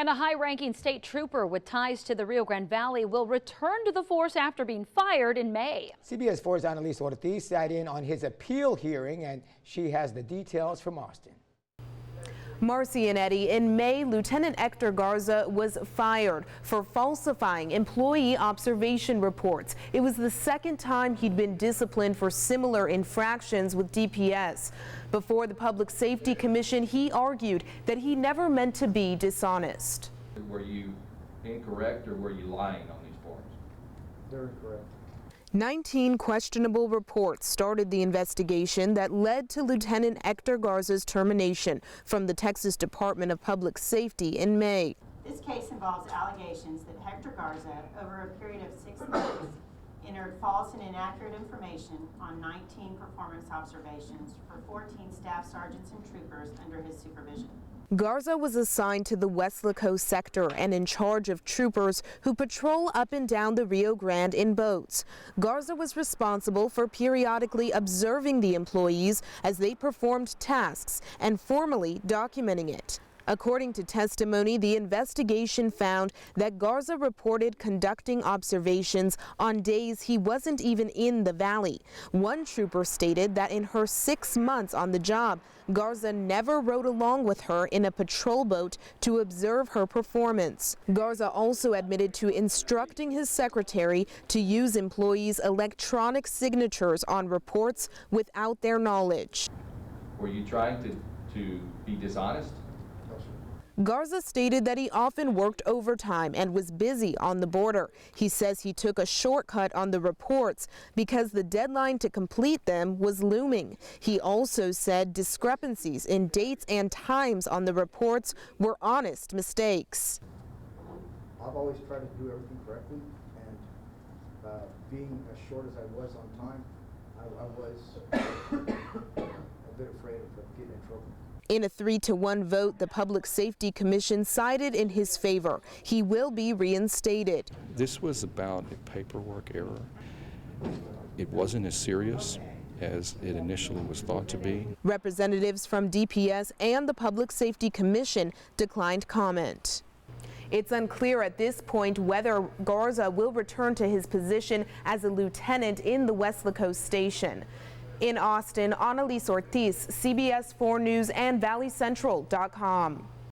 And a high-ranking state trooper with ties to the Rio Grande Valley will return to the force after being fired in May. CBS 4's Annalise Ortiz sat in on his appeal hearing, and she has the details from Austin. Marcy and Eddie, in May, Lieutenant Hector Garza was fired for falsifying employee observation reports. It was the second time he'd been disciplined for similar infractions with DPS. Before the Public Safety Commission, he argued that he never meant to be dishonest. Were you incorrect or were you lying on these forms? They're incorrect. 19 questionable reports started the investigation that led to Lieutenant Hector Garza's termination from the Texas Department of Public Safety in May. This case involves allegations that Hector Garza, over a period of 6 months, entered false and inaccurate information on 19 performance observations for 14 staff sergeants and troopers under his supervision. Garza was assigned to the Weslaco sector and in charge of troopers who patrol up and down the Rio Grande in boats. Garza was responsible for periodically observing the employees as they performed tasks and formally documenting it. According to testimony, the investigation found that Garza reported conducting observations on days he wasn't even in the valley. One trooper stated that in her 6 months on the job, Garza never rode along with her in a patrol boat to observe her performance. Garza also admitted to instructing his secretary to use employees' electronic signatures on reports without their knowledge. Were you trying to be dishonest? Garza stated that he often worked overtime and was busy on the border. He says he took a shortcut on the reports because the deadline to complete them was looming. He also said discrepancies in dates and times on the reports were honest mistakes. I've always tried to do everything correctly, and being as short as I was on time, I was a bit afraid of getting in trouble. In a 3-to-1 vote, the Public Safety Commission sided in his favor. He will be reinstated. This was about a paperwork error. It wasn't as serious as it initially was thought to be. Representatives from DPS and the Public Safety Commission declined comment. It's unclear at this point whether Garza will return to his position as a lieutenant in the Weslaco station. In Austin, Annalise Ortiz, CBS 4 News and ValleyCentral.com.